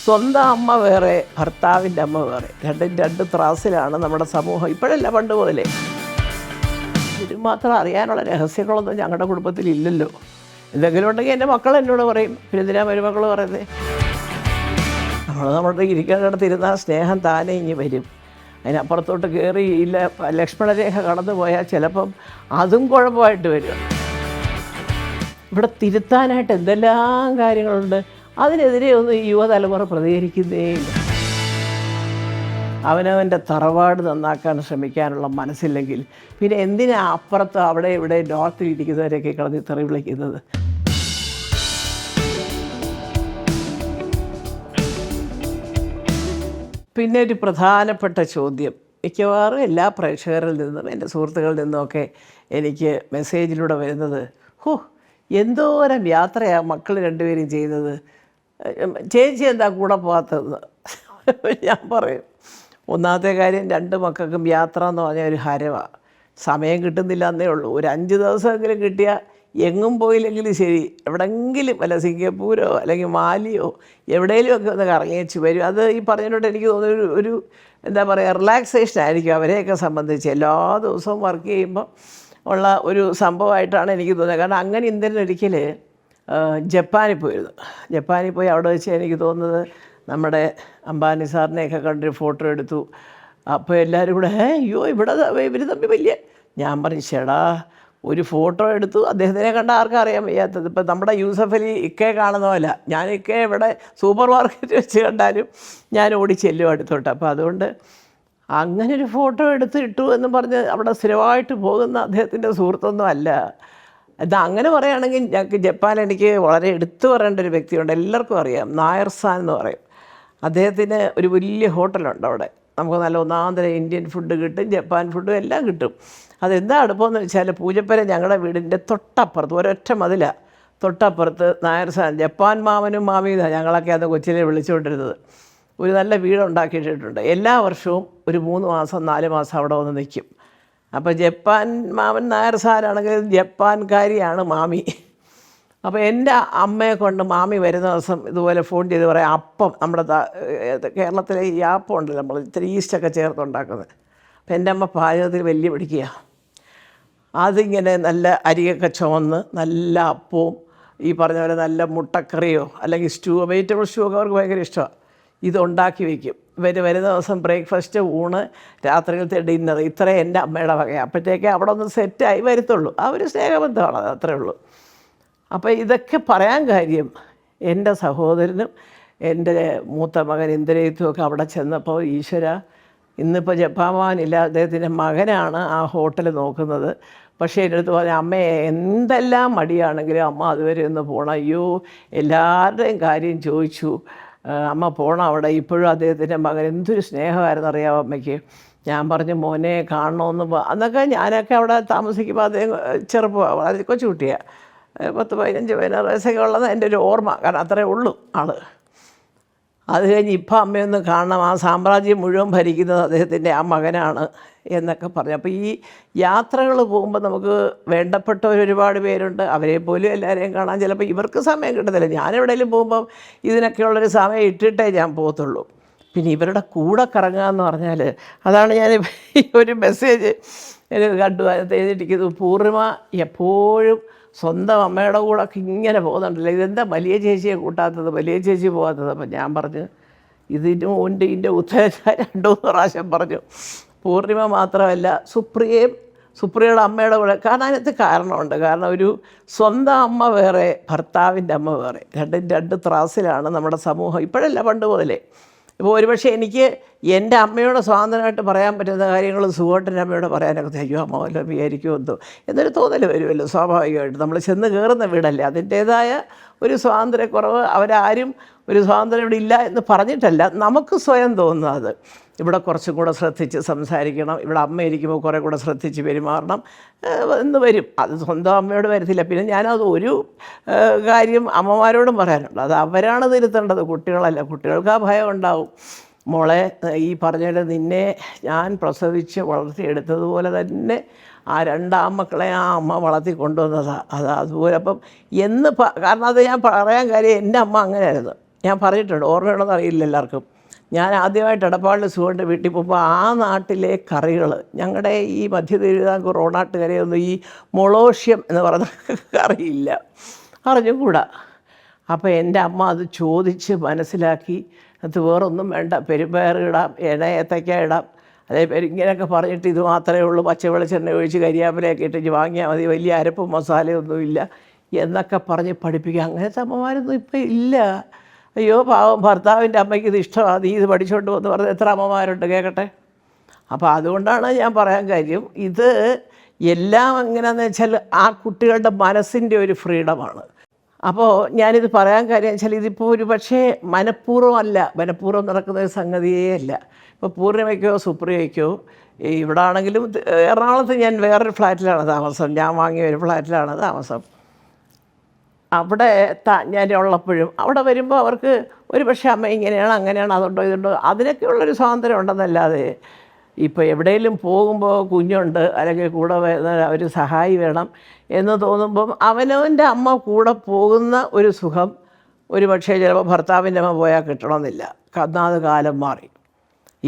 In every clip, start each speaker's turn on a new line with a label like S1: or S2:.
S1: സ്വന്തം അമ്മ വേറെ, ഭർത്താവിൻ്റെ അമ്മ വേറെ, രണ്ടും രണ്ട് ത്രാസിലാണ് നമ്മുടെ സമൂഹം. ഇപ്പോഴല്ല, പണ്ട് മുതലേ. ഇതിന് മാത്രം അറിയാനുള്ള രഹസ്യങ്ങളൊന്നും ഞങ്ങളുടെ കുടുംബത്തിൽ ഇല്ലല്ലോ. എന്തെങ്കിലും ഉണ്ടെങ്കിൽ എൻ്റെ മക്കൾ എന്നോട് പറയും, പിന്നെ എന്തിനാ മരുമക്കൾ പറയുന്നത്. നമ്മളുടെ ഇരിക്കേണ്ടിടത്ത് ഇരുന്നാൽ സ്നേഹം താനേ ഇങ്ങ് വരും. അതിനപ്പുറത്തോട്ട് കയറി ഇല്ല ലക്ഷ്മണരേഖ കടന്നു പോയാൽ ചിലപ്പം അതും കുഴപ്പമായിട്ട് വരും. ഇവിടെ തിരുത്താനായിട്ട് എന്തെല്ലാം കാര്യങ്ങളുണ്ട്. അതിനെതിരെ ഒന്നും ഈ യുവതലമുറ പ്രതികരിക്കുന്നേയില്ല. അവനവൻ്റെ തറവാട് നന്നാക്കാൻ ശ്രമിക്കാനുള്ള മനസ്സില്ലെങ്കിൽ പിന്നെ എന്തിനാ അപ്പുറത്ത് അവിടെ ഇവിടെ നോർത്തിലിരിക്കുന്നവരെയൊക്കെ കളഞ്ഞ് തെറി വിളിക്കുന്നത്. പിന്നെ ഒരു പ്രധാനപ്പെട്ട ചോദ്യം മിക്കവാറും എല്ലാ പ്രേക്ഷകരിൽ നിന്നും എൻ്റെ സുഹൃത്തുക്കളിൽ നിന്നുമൊക്കെ എനിക്ക് മെസ്സേജിലൂടെ വരുന്നത്, എന്തോരം യാത്രയാണ് മക്കൾ രണ്ടുപേരും ചെയ്യുന്നത്, ചേച്ചി എന്താ കൂടെ പോകാത്തതെന്ന്. ഞാൻ പറയും, ഒന്നാമത്തെ കാര്യം, രണ്ട് മക്കൾക്കും യാത്ര എന്ന് പറഞ്ഞാൽ ഒരു ഹരമാണ്. സമയം കിട്ടുന്നില്ല എന്നേ ഉള്ളൂ. ഒരു 5 ദിവസമെങ്കിലും കിട്ടിയാൽ എങ്ങും പോയില്ലെങ്കിലും ശരി, എവിടെയെങ്കിലും വല്ല സിംഗപ്പൂരോ അല്ലെങ്കിൽ മാലിയോ എവിടെയെങ്കിലും ഒക്കെ ഒന്ന് കറങ്ങിച്ച് വരും. അത് ഈ പറഞ്ഞതിനോട് എനിക്ക് തോന്നുന്ന ഒരു എന്താ പറയുക, റിലാക്സേഷൻ ആയിരിക്കും അവരെയൊക്കെ സംബന്ധിച്ച്. എല്ലാ ദിവസവും വർക്ക് ചെയ്യുമ്പോൾ ഉള്ള ഒരു സംഭവമായിട്ടാണ് എനിക്ക് തോന്നുന്നത്. കാരണം അങ്ങനെ ഇന്ദ്രനൊരിക്കൽ ജപ്പാനിൽ പോയിരുന്നു. ജപ്പാനിൽ പോയി അവിടെ വെച്ച് എനിക്ക് തോന്നുന്നത് നമ്മുടെ അംബാനി സാറിനെയൊക്കെ കണ്ടൊരു ഫോട്ടോ എടുത്തു. അപ്പോൾ എല്ലാവരും കൂടെ അയ്യോ ഇവിടെ ഇവർ തമ്മിൽ വലിയ, ഞാൻ പറഞ്ഞു ചേടാ ഒരു ഫോട്ടോ എടുത്തു, അദ്ദേഹത്തിനെ കണ്ട ആർക്കും അറിയാൻ വയ്യാത്തത്. ഇപ്പം നമ്മുടെ യൂസഫ് അലി ഇക്കയെ കാണുന്ന പോലെ ഞാൻ ഇക്കയെ ഇവിടെ സൂപ്പർ മാർക്കറ്റ് വെച്ച് കണ്ടാലും ഞാൻ ഓടി ചെല്ലും അടുത്തോട്ട്. അപ്പോൾ അതുകൊണ്ട് അങ്ങനെ ഒരു ഫോട്ടോ എടുത്ത് ഇട്ടു എന്ന് പറഞ്ഞ് അവിടെ സ്ഥിരമായിട്ട് പോകുന്ന അദ്ദേഹത്തിൻ്റെ സുഹൃത്തൊന്നും അല്ല. ഇത് അങ്ങനെ പറയുകയാണെങ്കിൽ ഞങ്ങൾക്ക് ജപ്പാൻ എനിക്ക് വളരെ എടുത്തു പറയേണ്ട ഒരു വ്യക്തിയുണ്ട്, എല്ലാവർക്കും അറിയാം, നായർ സാൻ എന്ന് പറയും. അദ്ദേഹത്തിന് ഒരു വലിയ ഹോട്ടലുണ്ട് അവിടെ. നമുക്ക് നല്ല ഒന്നാന്തരം ഇന്ത്യൻ ഫുഡ് കിട്ടും, ജപ്പാൻ ഫുഡും എല്ലാം കിട്ടും. അതെന്താ അടുപ്പമെന്ന് വെച്ചാൽ, പൂജപ്പുര ഞങ്ങളുടെ വീടിൻ്റെ തൊട്ടപ്പുറത്ത്, ഒരൊറ്റ മതിലാണ്, തൊട്ടപ്പുറത്ത് നായർ സാൻ, ജപ്പാൻ മാമനും മാമിയും ഞങ്ങളൊക്കെ അന്ന് കൊച്ചിയിലെ വിളിച്ചുകൊണ്ടിരുന്നത്, ഒരു നല്ല വീടുണ്ടാക്കിയിട്ടുണ്ട്. എല്ലാ വർഷവും ഒരു 3 മാസം 4 മാസം അവിടെ വന്ന് നിൽക്കും. അപ്പോൾ ജപ്പാൻ മാമൻ നായർ സാറാണെങ്കിൽ ജപ്പാൻകാരിയാണ് മാമി. അപ്പോൾ എൻ്റെ അമ്മയെ കൊണ്ട് മാമി വരുന്ന ദിവസം ഇതുപോലെ ഫോൺ ചെയ്ത് പറയാം, അപ്പം നമ്മുടെ കേരളത്തിലെ ഈ അപ്പം ഉണ്ടല്ലോ, നമ്മൾ ഇത്തിരി ഈസ്റ്റൊക്കെ ചേർത്തുണ്ടാക്കുന്നത്. അപ്പോൾ എൻ്റെ അമ്മ പാചകത്തിൽ വലിയ പിടിക്കുക. അതിങ്ങനെ നല്ല അരിയൊക്കെ ചുവന്ന് നല്ല അപ്പവും ഈ പറഞ്ഞ പോലെ നല്ല മുട്ടക്കറിയോ അല്ലെങ്കിൽ സ്റ്റൂ, വെജിറ്റബിൾ സ്റ്റൂ ഒക്കെ അവർക്ക് ഭയങ്കര ഇഷ്ടമാണ്. ഇതുണ്ടാക്കി വയ്ക്കും. ഇവർ വരുന്ന ദിവസം ബ്രേക്ക്ഫാസ്റ്റ്, ഊണ്, രാത്രിയിലത്തെ ഡിന്നർ, ഇത്രയും എൻ്റെ അമ്മയുടെ വകയാണ്. അപ്പോഴത്തേക്ക് അവിടെ ഒന്ന് സെറ്റായി വരത്തുള്ളൂ. ആ ഒരു സ്നേഹബന്ധമാണ്, അത്രേ ഉള്ളൂ. അപ്പോൾ ഇതൊക്കെ പറയാൻ കാര്യം, എൻ്റെ സഹോദരനും എൻ്റെ മൂത്ത മകൻ ഇന്ദ്രജിത്തുമൊക്കെ അവിടെ ചെന്നപ്പോൾ, ഈശ്വര, ഇന്നിപ്പോൾ ജപ്പാനില്ല, അദ്ദേഹത്തിൻ്റെ മകനാണ് ആ ഹോട്ടൽ നോക്കുന്നത്. പക്ഷേ എൻ്റെ അടുത്ത് പറഞ്ഞ, അമ്മയെ എന്തെല്ലാം മടിയാണെങ്കിലും അമ്മ അതുവരെ ഒന്ന് പോകണം, അയ്യോ എല്ലാവരുടെയും കാര്യം ചോദിച്ചു, അമ്മ പോകണം അവിടെ. ഇപ്പോഴും അദ്ദേഹത്തിൻ്റെ മകൻ എന്തൊരു സ്നേഹമായിരുന്നു അറിയാമോ അമ്മയ്ക്ക്. ഞാൻ പറഞ്ഞു, മോനെ കാണണമെന്ന്. അന്നൊക്കെ ഞാനൊക്കെ അവിടെ താമസിക്കുമ്പോൾ അദ്ദേഹം ചെറുപ്പമാണ്, വളരെ കൊച്ചുകുട്ടിയാണ്, 10-15-16 വയസ്സൊക്കെ ഉള്ളത് എൻ്റെ ഒരു ഓർമ്മ. കാരണം അത്രേ ഉള്ളൂ ആൾ. അത് കഴിഞ്ഞ് ഇപ്പം അമ്മയൊന്ന് കാണണം, ആ സാമ്രാജ്യം മുഴുവൻ ഭരിക്കുന്നത് അദ്ദേഹത്തിൻ്റെ ആ മകനാണ് എന്നൊക്കെ പറഞ്ഞു. അപ്പോൾ ഈ യാത്രകൾ പോകുമ്പോൾ നമുക്ക് വേണ്ടപ്പെട്ടവർ ഒരുപാട് പേരുണ്ട്, അവരെ പോലും എല്ലാവരെയും കാണാൻ ചിലപ്പോൾ ഇവർക്ക് സമയം കിട്ടത്തില്ല. ഞാനെവിടെയെങ്കിലും പോകുമ്പം ഇതിനൊക്കെയുള്ളൊരു സമയം ഇട്ടിട്ടേ ഞാൻ പോകത്തുള്ളൂ. പിന്നെ ഇവരുടെ കൂടെ കറങ്ങുക എന്ന് പറഞ്ഞാൽ, അതാണ് ഞാൻ ഈ ഒരു മെസ്സേജ് എനിക്ക് കണ്ടു എഴുതിയിരിക്കുന്നത്. പൂർണിമ എപ്പോഴും സ്വന്തം അമ്മയുടെ കൂടെ ഒക്കെ ഇങ്ങനെ പോകുന്നുണ്ടല്ലോ, ഇതെന്താ വലിയ ചേച്ചിയെ കൂട്ടാത്തത്, വലിയ ചേച്ചി പോകാത്തത്. അപ്പം ഞാൻ പറഞ്ഞു, ഇതിന് മുൻപ് ഇതിൻ്റെ ഉത്തരം 2-3 പ്രാവശ്യം പറഞ്ഞു. പൂർണിമ മാത്രമല്ല, സുപ്രിയയുടെ അമ്മയുടെ കൂടെ. കാരണം അതിനകത്ത് കാരണമുണ്ട്. കാരണം ഒരു സ്വന്തം അമ്മ വേറെ, ഭർത്താവിൻ്റെ അമ്മ വേറെ, രണ്ടും രണ്ട് ത്രാസിലാണ് നമ്മുടെ സമൂഹം. ഇപ്പോഴല്ല, പണ്ട് മുതലേ. ഇപ്പോൾ ഒരുപക്ഷെ എനിക്ക് എൻ്റെ അമ്മയോട് സ്വാതന്ത്ര്യമായിട്ട് പറയാൻ പറ്റുന്ന കാര്യങ്ങൾ സുഖമായിട്ടെൻ്റെ അമ്മയോട് പറയാനൊക്കെ, അയ്യോ അമ്മ വല്ലതും വിചാരിക്കുമെന്തോ എന്നൊരു തോന്നൽ വരുമല്ലോ സ്വാഭാവികമായിട്ട്. നമ്മൾ ചെന്ന് കയറുന്ന വീടല്ലേ, അതിൻ്റേതായ ഒരു സ്വാതന്ത്ര്യക്കുറവ്. അവരാരും ഒരു സ്വാതന്ത്ര്യം ഇവിടെ ഇല്ല എന്ന് പറഞ്ഞിട്ടല്ല, നമുക്ക് സ്വയം തോന്നുന്നത് അത്. ഇവിടെ കുറച്ചും കൂടെ ശ്രദ്ധിച്ച് സംസാരിക്കണം, ഇവിടെ അമ്മ ഇരിക്കുമ്പോൾ കുറേ കൂടെ ശ്രദ്ധിച്ച് പെരുമാറണം എന്ന് വരും. അത് സ്വന്തം അമ്മയോട് വരത്തില്ല. പിന്നെ ഞാനത് ഒരു കാര്യം അമ്മമാരോടും പറയാനുണ്ട്, അത് അവരാണ് തിരുത്തേണ്ടത്, കുട്ടികളല്ല. കുട്ടികൾക്ക് ആ ഭയം ഉണ്ടാവും. മോളെ, ഈ പറഞ്ഞ നിന്നെ ഞാൻ പ്രസവിച്ച് വളർത്തിയെടുത്തതുപോലെ തന്നെ ആ 2 ആൺമക്കളെ ആ അമ്മ വളർത്തി കൊണ്ടുവന്നതാണ്. അതുപോലെ അപ്പം കാരണം അത് ഞാൻ പറയാൻ കാര്യം, എൻ്റെ അമ്മ അങ്ങനെയായിരുന്നു. ഞാൻ പറഞ്ഞിട്ടുണ്ട്, ഓർമ്മയുണ്ടെന്ന് അറിയില്ല എല്ലാവർക്കും. ഞാൻ ആദ്യമായിട്ട് എടപ്പാളിൽ സുഖൻ്റെ വീട്ടിൽ പോകുമ്പോൾ ആ നാട്ടിലെ കറികൾ, ഞങ്ങളുടെ ഈ മധ്യ തിരുവിതാംകൂർ ഓണാട്ടുകരയൊന്നും ഈ മൊളോഷ്യം എന്ന് പറയുന്ന കറിയില്ല, അറിഞ്ഞുകൂടാ. അപ്പോൾ എൻ്റെ അമ്മ അത് ചോദിച്ച് മനസ്സിലാക്കി, അത് വേറൊന്നും വേണ്ട, പെരുമ്പയർ ഇടാം, ഏത്തയ്ക്ക ഇടാം, അതേപോലെ ഇങ്ങനെയൊക്കെ പറഞ്ഞിട്ട് ഇത് മാത്രമേ ഉള്ളൂ, പച്ച വെളിച്ചെണ്ണ ഒഴിച്ച് കരിയാപ്പിലയൊക്കെ ഇട്ടിട്ട് വാങ്ങിയാൽ മതി, വലിയ അരപ്പും മസാലയൊന്നുമില്ല എന്നൊക്കെ പറഞ്ഞ് പഠിപ്പിക്കുക. അങ്ങനത്തെ അമ്മമാരൊന്നും ഇപ്പം ഇല്ല. അയ്യോ പാവം, ഭർത്താവിൻ്റെ അമ്മയ്ക്ക് ഇത് ഇഷ്ടമാണ്, നീ ഇത് പഠിച്ചുകൊണ്ട് വന്ന് പറഞ്ഞ് എത്ര അമ്മമാരുണ്ട് കേൾക്കട്ടെ. അപ്പോൾ അതുകൊണ്ടാണ് ഞാൻ പറയാൻ കാര്യം, ഇത് എല്ലാം എങ്ങനെയാണെന്ന് വെച്ചാൽ ആ കുട്ടികളുടെ മനസ്സിൻ്റെ ഒരു ഫ്രീഡമാണ്. അപ്പോൾ ഞാനിത് പറയാൻ കാര്യം വെച്ചാൽ ഇതിപ്പോൾ ഒരു പക്ഷേ മനഃപൂർവ്വം നടക്കുന്ന ഒരു സംഗതിയേ അല്ല. ഇപ്പോൾ പൂർണ്ണിമയ്ക്കോ സുപ്രിയയ്ക്കോ ഇവിടെ ആണെങ്കിലും, എറണാകുളത്ത് ഞാൻ വേറൊരു ഫ്ലാറ്റിലാണ് താമസം, ഞാൻ വാങ്ങിയ ഒരു ഫ്ലാറ്റിലാണ് താമസം. അവിടെ ഞാൻ ഉള്ളപ്പോഴും അവിടെ വരുമ്പോൾ അവർക്ക് ഒരു പക്ഷേ അമ്മ ഇങ്ങനെയാണ് അങ്ങനെയാണ് അതുണ്ടോ ഇതുണ്ടോ അതിനൊക്കെയുള്ളൊരു സ്വാതന്ത്ര്യം ഉണ്ടെന്നല്ലാതെ, ഇപ്പോൾ എവിടെയെങ്കിലും പോകുമ്പോൾ കുഞ്ഞുണ്ട് അല്ലെങ്കിൽ കൂടെ ഒരു സഹായി വേണം എന്ന് തോന്നുമ്പം അവനവൻ്റെ അമ്മ കൂടെ പോകുന്ന ഒരു സുഖം ഒരു പക്ഷേ ചിലപ്പോൾ ഭർത്താവിൻ്റെ അമ്മ പോയാൽ കിട്ടണമെന്നില്ല. ഒന്നാമത് കാലം മാറി.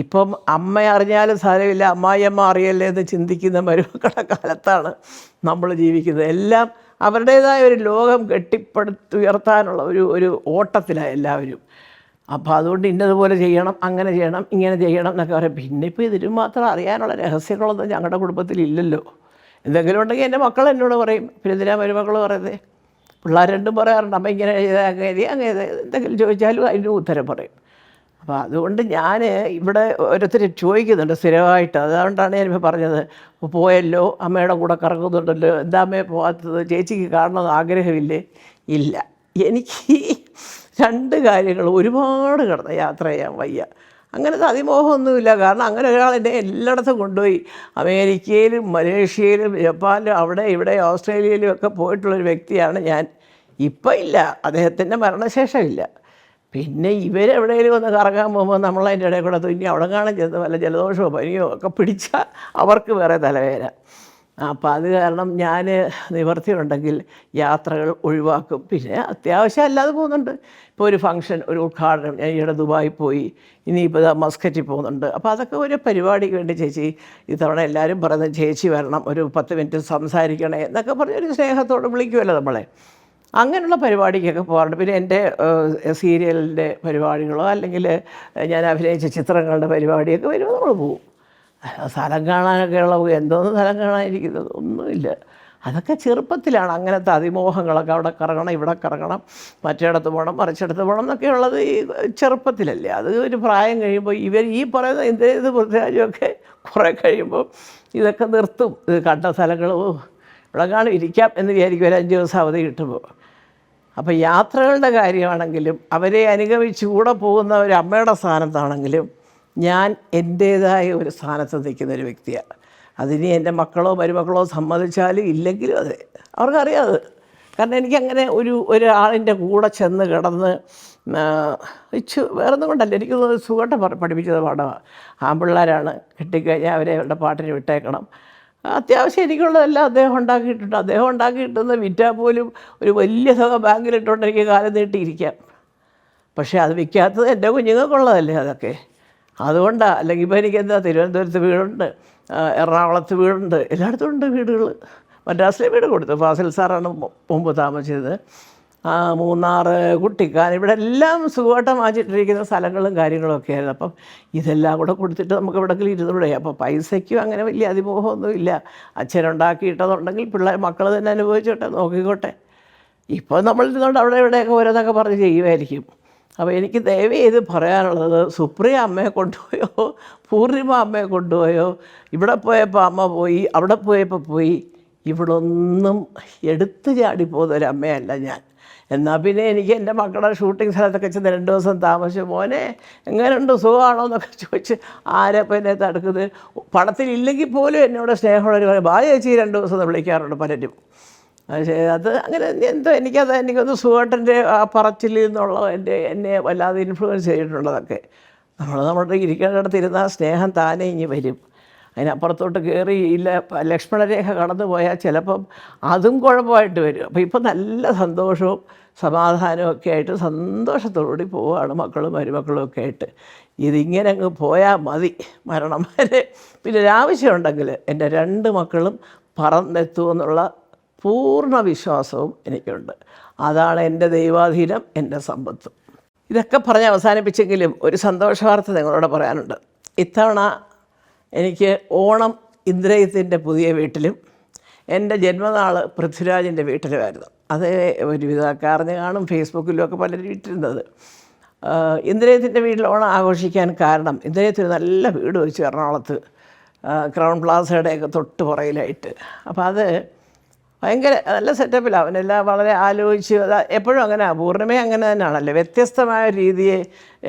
S1: ഇപ്പം അമ്മ അറിഞ്ഞാലും സാരമില്ല, അമ്മായിയമ്മ അറിയല്ലേ എന്ന് ചിന്തിക്കുന്ന മരുമക്കളുടെ കാലത്താണ് നമ്മൾ ജീവിക്കുന്നത്. എല്ലാം അവരുടേതായ ഒരു ലോകം കെട്ടിപ്പടുത്തുയർത്താനുള്ള ഒരു ഓട്ടത്തിലാണ് എല്ലാവരും. അപ്പോൾ അതുകൊണ്ട് ഇന്നതുപോലെ ചെയ്യണം, അങ്ങനെ ചെയ്യണം, ഇങ്ങനെ ചെയ്യണം എന്നൊക്കെ പറയും. പിന്നെ ഇപ്പോൾ ഇതിനും മാത്രം അറിയാനുള്ള രഹസ്യങ്ങളൊന്നും ഞങ്ങളുടെ കുടുംബത്തിലില്ലല്ലോ. എന്തെങ്കിലും ഉണ്ടെങ്കിൽ എൻ്റെ മക്കൾ എന്നോട് പറയും. പിന്നെ എന്തിനാ മരുമക്കൾ പറയുന്നത്? പിള്ളേർ രണ്ടും പറയാറുണ്ട്, അമ്മ ഇങ്ങനെ ചെയ്താൽ അങ്ങനെ എന്തെങ്കിലും ചോദിച്ചാലും അതിന് ഉത്തരം പറയും. അപ്പോൾ അതുകൊണ്ട് ഞാൻ ഇവിടെ ഓരോരുത്തർ ചോദിക്കുന്നുണ്ട് സ്ഥിരമായിട്ട്. അതുകൊണ്ടാണ് ഞാനിപ്പോൾ പറഞ്ഞത്, പോയല്ലോ അമ്മയുടെ കൂടെ കറങ്ങുന്നുണ്ടല്ലോ, എന്താ അമ്മയെ പോകാത്തത്, ചേച്ചിക്ക് കാണണമെന്ന് ആഗ്രഹമില്ലേ? ഇല്ല, എനിക്ക് രണ്ട് കാര്യങ്ങൾ ഒരുപാട് കിടന്ന് യാത്ര ചെയ്യാൻ വയ്യ. അങ്ങനത്തെ അതിമോഹമൊന്നുമില്ല. കാരണം അങ്ങനെ ഒരാൾ എന്നെ എല്ലായിടത്തും കൊണ്ടുപോയി, അമേരിക്കയിലും മലേഷ്യയിലും ജപ്പാനിലും അവിടെ ഇവിടെ ഓസ്ട്രേലിയയിലും ഒക്കെ പോയിട്ടുള്ളൊരു വ്യക്തിയാണ് ഞാൻ. ഇപ്പം ഇല്ല, അദ്ദേഹത്തിൻ്റെ മരണശേഷമില്ല. പിന്നെ ഇവരെവിടെയെങ്കിലും ഒന്ന് കറങ്ങാൻ പോകുമ്പോൾ നമ്മളതിൻ്റെ ഇടയിൽ കൂടെ തുന്നി അവിടെ കാണാൻ ചെന്ന് വല്ല ജലദോഷമോ പനിയോ ഒക്കെ പിടിച്ചാൽ അവർക്ക് വേറെ തലവേദന. അപ്പോൾ അത് കാരണം ഞാൻ നിവർത്തിയുണ്ടെങ്കിൽ യാത്രകൾ ഒഴിവാക്കും. പിന്നെ അത്യാവശ്യം അല്ലാതെ പോകുന്നുണ്ട്. ഇപ്പോൾ ഒരു ഫംഗ്ഷൻ, ഒരു ഉദ്ഘാടനം, ഞാൻ ഈയിടെ ദുബായിൽ പോയി, ഇനിയിപ്പോൾ മസ്കറ്റിൽ പോകുന്നുണ്ട്. അപ്പോൾ അതൊക്കെ ഒരു പരിപാടിക്ക് വേണ്ടി ചേച്ചി, ഇത്തവണ എല്ലാവരും പറയുന്നത് ചേച്ചി വരണം, ഒരു 10 മിനിറ്റ് സംസാരിക്കണേ എന്നൊക്കെ പറഞ്ഞൊരു സ്നേഹത്തോട് വിളിക്കുമല്ലോ നമ്മളെ. അങ്ങനെയുള്ള പരിപാടിക്കൊക്കെ പോകാറുണ്ട്. പിന്നെ എൻ്റെ സീരിയലിൻ്റെ പരിപാടികളോ അല്ലെങ്കിൽ ഞാൻ അഭിനയിച്ച ചിത്രങ്ങളുടെ പരിപാടിയൊക്കെ വരുമ്പോൾ നമ്മൾ പോകും. സ്ഥലം കാണാനൊക്കെയുള്ള എന്തോന്ന് സ്ഥലം കാണാനിരിക്കുന്നത് ഒന്നുമില്ല. അതൊക്കെ ചെറുപ്പത്തിലാണ് അങ്ങനത്തെ അതിമോഹങ്ങളൊക്കെ. അവിടെ കറങ്ങണം, ഇവിടെ കറങ്ങണം, മറ്റിടത്ത് പോകണം, മറിച്ചിടത്ത് പോകണം എന്നൊക്കെ ഉള്ളത് ഈ ചെറുപ്പത്തിലല്ലേ. അത് ഒരു പ്രായം കഴിയുമ്പോൾ ഇവർ ഈ പറയുന്ന എന്തേത് പൃഥ്വിരാജൊക്കെ കുറേ കഴിയുമ്പോൾ ഇതൊക്കെ നിർത്തും. ഇത് കണ്ട സ്ഥലങ്ങൾ ഇവിടെ കാണും, ഇരിക്കാം എന്ന് വിചാരിക്കും ഒരു 5 ദിവസം അവധി കിട്ടുമ്പോൾ. അപ്പോൾ യാത്രകളുടെ കാര്യമാണെങ്കിലും അവരെ അനുഗമിച്ച് കൂടെ പോകുന്ന ഒരു അമ്മയുടെ സ്ഥാനത്താണെങ്കിലും ഞാൻ എൻ്റേതായ ഒരു സ്ഥാനത്ത് നിൽക്കുന്നൊരു വ്യക്തിയാണ്. അതിന് എൻ്റെ മക്കളോ മരുമക്കളോ സമ്മതിച്ചാലും ഇല്ലെങ്കിലും അതെ, അവർക്കറിയാതെ. കാരണം എനിക്കങ്ങനെ ഒരാളിൻ്റെ കൂടെ ചെന്ന് കിടന്ന് വേറൊന്നും കൊണ്ടല്ല, എനിക്കൊന്ന് സുഖമായിട്ട് പഠിപ്പിച്ചത് പാഠമാണ്. ആൺപിള്ളേരാണ്, കിട്ടിക്കഴിഞ്ഞാൽ അവരെ അവരുടെ പാട്ടിന് വിട്ടേക്കണം. അത്യാവശ്യം എനിക്കുള്ളതെല്ലാം അദ്ദേഹം ഉണ്ടാക്കിയിട്ടുണ്ട്. അദ്ദേഹം ഉണ്ടാക്കിയിട്ടുന്ന വിറ്റാൽ പോലും ഒരു വലിയ തുക ബാങ്കിലിട്ടുകൊണ്ട് എനിക്ക് കാലം നീട്ടിയിരിക്കാം. പക്ഷേ അത് വിൽക്കാത്തത് എൻ്റെ കുഞ്ഞുങ്ങൾക്കുള്ളതല്ലേ അതൊക്കെ. അതുകൊണ്ടാണ്. അല്ലെങ്കിൽ ഇപ്പോൾ എനിക്കെന്താ, തിരുവനന്തപുരത്ത് വീടുണ്ട്, എറണാകുളത്ത് വീടുണ്ട്, എല്ലായിടത്തും ഉണ്ട് വീടുകൾ. മദ്രാസിലെ വീട് കൊടുത്തു, ഫാസിൽ സാറാണ് മുമ്പ് താമസിച്ചത്. മൂന്നാർ, കുട്ടിക്കാനം, ഇവിടെ എല്ലാം സുഖമായിട്ട് വാങ്ങിച്ചിട്ടിരിക്കുന്ന സ്ഥലങ്ങളും കാര്യങ്ങളൊക്കെ ആയിരുന്നു. അപ്പം ഇതെല്ലാം കൂടെ കൊടുത്തിട്ട് നമുക്ക് എവിടെയെങ്കിലും ഇരുന്നൂടെ. അപ്പോൾ പൈസയ്ക്കും അങ്ങനെ വലിയ അതിമോഹമൊന്നുമില്ല. അച്ഛനുണ്ടാക്കിയിട്ടതുണ്ടെങ്കിൽ മക്കൾ തന്നെ അനുഭവിച്ചോട്ടെ, നോക്കിക്കോട്ടെ. ഇപ്പോൾ നമ്മൾ ഇരുന്നുകൊണ്ട് അവിടെ ഇവിടെയൊക്കെ ഓരോന്നൊക്കെ പറഞ്ഞ് ചെയ്യുമായിരിക്കും. അപ്പോൾ എനിക്ക് ദയവ് ചെയ്ത് പറയാനുള്ളത്, സുപ്രിയ അമ്മയെ കൊണ്ടുപോയോ പൂർണിമ അമ്മയെ കൊണ്ടുപോയോ, ഇവിടെ പോയപ്പോൾ അമ്മ പോയി, അവിടെ പോയപ്പോൾ പോയി, ഇവിടെ ഒന്നും എടുത്തു ചാടി പോകുന്നൊരമ്മയല്ല ഞാൻ. എന്നാൽ പിന്നെ എനിക്ക് എൻ്റെ മക്കളുടെ ഷൂട്ടിംഗ് സ്ഥലത്തൊക്കെ ചെന്ന് 2 ദിവസം താമസിച്ചു, മോനെ എങ്ങനെയുണ്ട് സുഖമാണോ എന്നൊക്കെ ചോദിച്ച് ആരപ്പം എന്നെ തടുക്കുന്നത്. പണത്തിലില്ലെങ്കിൽ പോലും എന്നോട് സ്നേഹമുള്ളവർ പറയും, ബാ ചേച്ചി 2 ദിവസം എന്ന് വിളിക്കാറുണ്ട് പലരും. പക്ഷേ അത് അങ്ങനെ എന്തോ എനിക്കൊന്ന് സുഖേട്ടൻ്റെ ആ പറച്ചിലിൽ നിന്നുള്ള എന്നെ വല്ലാതെ ഇൻഫ്ലുവൻസ് ചെയ്തിട്ടുള്ളതൊക്കെ. നമ്മുടെ ഇരിക്കേണ്ടിടത്ത് ഇരുന്നാൽ സ്നേഹം താനേ ഇങ്ങ് വരും. അതിനപ്പുറത്തോട്ട് കയറി ഇല്ല ലക്ഷ്മണരേഖ കടന്നു പോയാൽ ചിലപ്പം അതും കുഴപ്പമായിട്ട് വരും. അപ്പോൾ ഇപ്പം നല്ല സന്തോഷവും സമാധാനമൊക്കെ ആയിട്ട് സന്തോഷത്തോടുകൂടി പോവുകയാണ് മക്കളും മരുമക്കളും ഒക്കെ ആയിട്ട്. ഇതിങ്ങനെ അങ്ങ് പോയാൽ മതി മരണം വരെ. പിന്നെ ഒരാവശ്യമുണ്ടെങ്കിൽ എൻ്റെ 2 മക്കളും പറന്നെത്തുമെന്നുള്ള പൂർണ്ണ വിശ്വാസവും എനിക്കുണ്ട്. അതാണ് എൻ്റെ ദൈവാധീനം, എൻ്റെ സമ്പത്തും. ഇതൊക്കെ പറഞ്ഞ് അവസാനിപ്പിച്ചെങ്കിലും ഒരു സന്തോഷ വാർത്ത നിങ്ങളോട് പറയാനുണ്ട്. ഇത്തവണ എനിക്ക് ഓണം ഇന്ദ്രയത്തിൻ്റെ പുതിയ വീട്ടിലും എൻ്റെ ജന്മനാൾ പൃഥ്വിരാജിൻ്റെ വീട്ടിലുമായിരുന്നു. അത് ഒരുവിധമൊക്കെ അറിഞ്ഞ് കാണും, ഫേസ്ബുക്കിലും ഒക്കെ പലരും ഇട്ടിരുന്നത്. ഇന്ദ്രയത്തിൻ്റെ വീട്ടിൽ ഓണം ആഘോഷിക്കാൻ കാരണം, ഇന്ദ്രയത്തിന് നല്ല വീട് വെച്ചു എറണാകുളത്ത്, ക്രൗൺ പ്ലാസയുടെയൊക്കെ തൊട്ട് പുറയിലായിട്ട്. അപ്പോൾ അത് ഭയങ്കര നല്ല സെറ്റപ്പിലാണ്. അവനെല്ലാം വളരെ ആലോചിച്ച്, എപ്പോഴും അങ്ങനെ പൂർണ്ണമേ അങ്ങനെ തന്നെയാണല്ലോ, വ്യത്യസ്തമായ രീതിയെ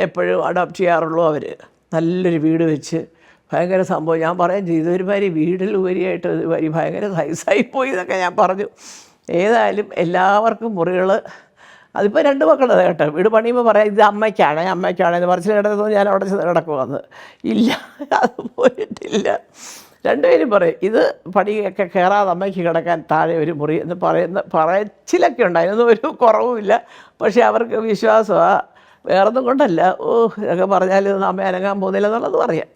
S1: എപ്പോഴും അഡോപ്റ്റ് ചെയ്യാറുള്ളൂ അവർ. നല്ലൊരു വീട് വെച്ച് ഭയങ്കര സംഭവം. ഞാൻ പറയും ചെയ്തു, ഒരുമാതിരി വീടിൽ ഉപരിയായിട്ട് ഒരുമാതിരി ഭയങ്കര സൈസായിപ്പോയി എന്നൊക്കെ ഞാൻ പറഞ്ഞു. ഏതായാലും എല്ലാവർക്കും മുറികൾ, അതിപ്പോൾ 2 മക്കളുടെ കേട്ടോ, വീട് പണിയുമ്പോൾ പറയാം ഇത് അമ്മയ്ക്കാണെന്ന് പറച്ചിൽ കിടന്നു. ഞാൻ അവിടെ ചെന്ന് കിടക്കുവന്ന് ഇല്ല, അത് പോയിട്ടില്ല. 2 പേരും പറയും ഇത് പണിയൊക്കെ കയറാതെ അമ്മയ്ക്ക് കിടക്കാൻ താഴെ ഒരു മുറി എന്ന് പറച്ചിലൊക്കെ ഉണ്ട്. അതിനൊന്നും ഒരു കുറവുമില്ല. പക്ഷേ അവർക്ക് വിശ്വാസമാണ്, വേറൊന്നും കൊണ്ടല്ല. ഇതൊക്കെ പറഞ്ഞാൽ അമ്മ അനങ്ങാൻ പോകുന്നില്ല എന്നുള്ളത് പറയാം.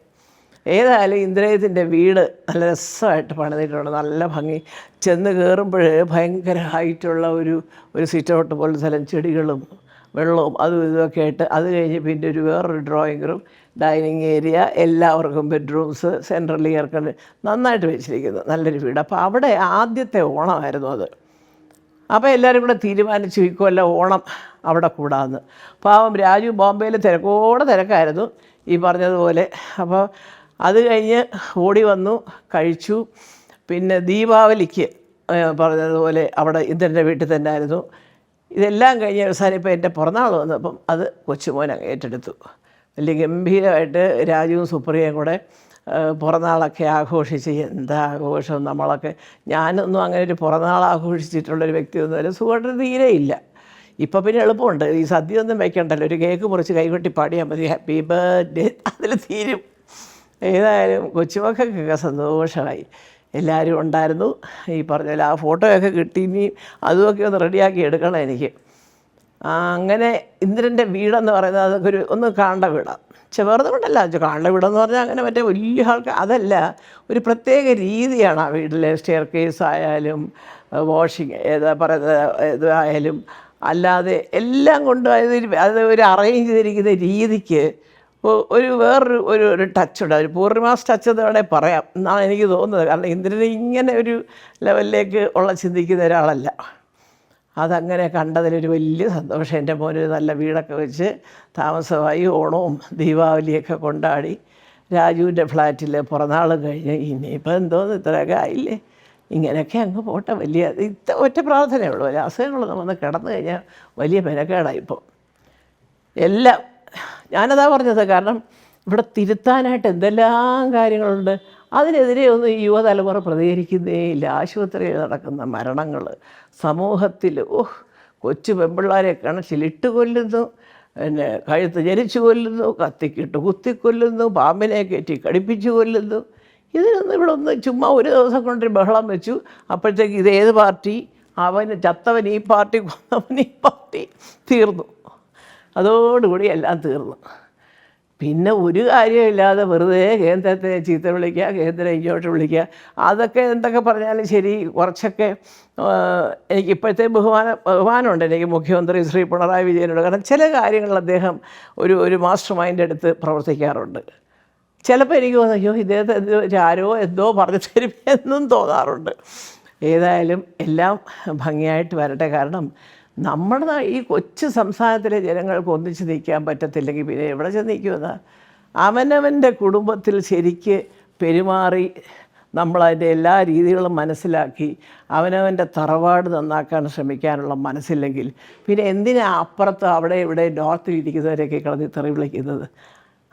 S1: ഏതായാലും ഇന്ദ്രയത്തിൻ്റെ വീട് നല്ല രസമായിട്ട് പണിതിട്ടുണ്ട്, നല്ല ഭംഗി. ചെന്ന് കയറുമ്പോൾ ഭയങ്കര ഹൈറ്റുള്ള ഒരു സിറ്റ് ഔട്ട് പോലെ സ്ഥലം, ചെടികളും വെള്ളവും അതും ഇതൊക്കെ ആയിട്ട്. അത് കഴിഞ്ഞ് പിന്നെ വേറൊരു ഡ്രോയിങ് റൂം, ഡൈനിങ് ഏരിയ, എല്ലാവർക്കും ബെഡ്റൂംസ്, സെൻട്രൽ എയർ കണ്ടീഷൻ നന്നായിട്ട് വെച്ചിരിക്കുന്നു. നല്ലൊരു വീട്. അപ്പോൾ അവിടെ ആദ്യത്തെ ഓണമായിരുന്നു അത്. അപ്പോൾ എല്ലാവരും കൂടെ തീരുമാനിച്ചു ഇക്കൊല്ല ഓണം അവിടെ കൂടാമെന്ന്. പാവം രാജു ബോംബെയിൽ തിരക്കായിരുന്നു ഈ പറഞ്ഞതുപോലെ. അപ്പോൾ അത് കഴിഞ്ഞ് ഓടി വന്നു, കഴിച്ചു. പിന്നെ ദീപാവലിക്ക് പറഞ്ഞതുപോലെ അവിടെ ഇന്ദ്രൻ്റെ വീട്ടിൽ തന്നെ ആയിരുന്നു. ഇതെല്ലാം കഴിഞ്ഞ് അവസാനം ഇപ്പോൾ എൻ്റെ പിറന്നാൾ വന്നപ്പം അത് കൊച്ചുമോൻ ഏറ്റെടുത്തു. വലിയ ഗംഭീരമായിട്ട് രാജുവും സുപ്രിയയും കൂടെ പിറന്നാളൊക്കെ ആഘോഷിച്ച്. എന്താ ആഘോഷം നമ്മളൊക്കെ. ഞാനൊന്നും അങ്ങനെ ഒരു പിറന്നാൾ ആഘോഷിച്ചിട്ടുള്ളൊരു വ്യക്തിയൊന്നുമല്ല, സുഖമായിട്ട് തീരെ ഇല്ല. ഇപ്പം പിന്നെ എളുപ്പമുണ്ട്, ഈ സദ്യ ഒന്നും വയ്ക്കണ്ടല്ലോ, ഒരു കേക്ക് മുറിച്ച് കൈകൊട്ടി പാടിയാൽ മതി, ഹാപ്പി ബർത്ത്ഡേ, അതിൽ തീരും. ഏതായാലും കൊച്ചുമക്കൾക്കൊക്കെ സന്തോഷമായി, എല്ലാവരും ഉണ്ടായിരുന്നു. ഈ പറഞ്ഞാൽ ആ ഫോട്ടോയൊക്കെ കിട്ടി, ഇനി അതുമൊക്കെ ഒന്ന് റെഡിയാക്കി എടുക്കണം എനിക്ക്. അങ്ങനെ ഇന്ദ്രൻ്റെ വീടെന്ന് പറയുന്നത് അതൊക്കെ ഒന്ന് കാണേണ്ട വീടാണ്. വെറുതെ കൊണ്ടല്ല, കാണേണ്ട വീടെന്ന് പറഞ്ഞാൽ അങ്ങനെ മറ്റേ വലിയ ആൾക്കാർ അതല്ല, ഒരു പ്രത്യേക രീതിയാണ് ആ വീട്ടിലെ സ്റ്റെയർ കേസ് ആയാലും വാഷിങ് ഇതായാലും അല്ലാതെ എല്ലാം കൊണ്ട് അത് ഒരു അറേഞ്ച് ചെയ്തിരിക്കുന്ന രീതിക്ക് വേറൊരു ടച്ചുണ്ട്. ഒരു പൂർണിമാസ് ടച്ച് എന്ന് വേണേൽ പറയാം എന്നാണ് എനിക്ക് തോന്നുന്നത്. കാരണം ഇന്ദ്രന് ഇങ്ങനെ ഒരു ലെവലിലേക്ക് ചിന്തിക്കുന്ന ഒരാളല്ല. അതങ്ങനെ കണ്ടതിലൊരു വലിയ സന്തോഷം. എൻ്റെ മോനൊരു നല്ല വീടൊക്കെ വെച്ച് താമസമായി ഓണവും ദീപാവലിയൊക്കെ കൊണ്ടാടി. രാജുവിൻ്റെ ഫ്ലാറ്റിൽ പിറന്നാളും കഴിഞ്ഞ് ഇനിയിപ്പോൾ എന്തോന്ന് ഇത്രയൊക്കെ ആയില്ലേ, ഇങ്ങനെയൊക്കെ അങ്ങ് പോട്ടെ. ഒറ്റ പ്രാർത്ഥനയേ ഉള്ളൂ, ഒരു അസുഖങ്ങളൊന്നും വന്ന് കിടന്നു കഴിഞ്ഞാൽ വലിയ മെനക്കേടായിപ്പോൾ എല്ലാം. ഞാനതാ പറഞ്ഞത്, കാരണം ഇവിടെ തിരുത്താനായിട്ട് എന്തെല്ലാം കാര്യങ്ങളുണ്ട്. അതിനെതിരെ ഒന്നും ഈ യുവതലമുറ പ്രതികരിക്കുന്നേ ഇല്ല. ആശുപത്രിയിൽ നടക്കുന്ന മരണങ്ങൾ, സമൂഹത്തിൽ കൊച്ചു പെൺപിള്ളാരെ കിണച്ചിലിട്ട് കൊല്ലുന്നു, പിന്നെ കഴുത്ത് ജനിച്ചു കൊല്ലുന്നു, കത്തിക്കിട്ട് കുത്തിക്കൊല്ലുന്നു, പാമ്പിനെ കയറ്റി കടിപ്പിച്ച് കൊല്ലുന്നു. ഇതിനൊന്നും ഇവിടെ ഒന്ന് ചുമ്മാ ഒരു ദിവസം കൊണ്ടൊരു ബഹളം വെച്ചു. അപ്പോഴത്തേക്ക് ഇതേത് പാർട്ടി, അവന് ചത്തവൻ ഈ പാർട്ടി, കൊന്നവൻ ഈ പാർട്ടി, തീർന്നു. അതോടുകൂടി എല്ലാം തീർന്നു. പിന്നെ ഒരു കാര്യമില്ലാതെ വെറുതെ കേന്ദ്രത്തെ ചീത്ത വിളിക്കുക, കേന്ദ്രം ഇങ്ങോട്ട് വിളിക്കുക. അതൊക്കെ എന്തൊക്കെ പറഞ്ഞാലും ശരി, കുറച്ചൊക്കെ എനിക്കിപ്പോഴത്തെ ബഹുമാനമുണ്ട് എനിക്ക് മുഖ്യമന്ത്രി ശ്രീ പിണറായി വിജയനോട്. കാരണം ചില കാര്യങ്ങളിൽ അദ്ദേഹം ഒരു മാസ്റ്റർ മൈൻഡ് എടുത്ത് പ്രവർത്തിക്കാറുണ്ട്. ചിലപ്പോൾ എനിക്ക് തോന്നുന്നു അയ്യോ ഇദ്ദേഹത്തെ ആരോ എന്തോ പറഞ്ഞു തരും എന്നും തോന്നാറുണ്ട്. ഏതായാലും എല്ലാം ഭംഗിയായിട്ട് വരട്ടെ. കാരണം നമ്മുടെ ഈ കൊച്ചു സംസ്ഥാനത്തിലെ ജനങ്ങൾക്ക് ഒന്നിച്ച് നിൽക്കാൻ പറ്റത്തില്ലെങ്കിൽ പിന്നെ എവിടെ ചെന്ന് നിൽക്കുമെന്നാ? അവനവൻ്റെ കുടുംബത്തിൽ ശരിക്ക് പെരുമാറി നമ്മളതിൻ്റെ എല്ലാ രീതികളും മനസ്സിലാക്കി അവനവൻ്റെ തറവാട് നന്നാക്കാൻ ശ്രമിക്കാനുള്ള മനസ്സില്ലെങ്കിൽ പിന്നെ എന്തിനാ അപ്പുറത്ത് അവിടെ ഇവിടെ നോർത്തിൽ ഇരിക്കുന്നവരെയൊക്കെ കിടന്ന് തെറി വിളിക്കുന്നത്?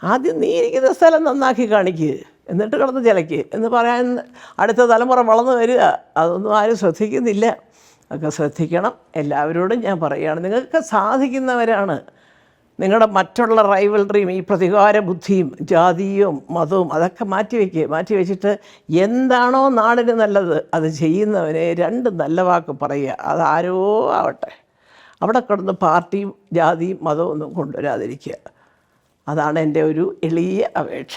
S1: ആദ്യം നീ ഇരിക്കുന്ന സ്ഥലം നന്നാക്കി കാണിക്കുക, എന്നിട്ട് കിടന്ന് ചിലയ്ക്ക് എന്ന് പറയാൻ അടുത്ത തലമുറ വളർന്നു വരിക. അതൊന്നും ആരും ശ്രദ്ധിക്കുന്നില്ല. ഒക്കെ ശ്രദ്ധിക്കണം. എല്ലാവരോടും ഞാൻ പറയുകയാണ്, നിങ്ങൾക്ക് സാധിക്കുന്നവരാണ്. നിങ്ങളുടെ മറ്റുള്ള റൈവൽറിയും ഈ പ്രതികാര ബുദ്ധിയും ജാതിയും മതവും അതൊക്കെ മാറ്റി വെച്ചിട്ട് എന്താണോ നാടിന് നല്ലത് അത് ചെയ്യുന്നവനെ 2 നല്ല വാക്ക് പറയുക. അതാരോ ആവട്ടെ, അവിടെ കിടന്ന് പാർട്ടിയും ജാതിയും മതവും ഒന്നും കൊണ്ടുവരാതിരിക്കുക. അതാണ് എൻ്റെ ഒരു എളിയ അപേക്ഷ.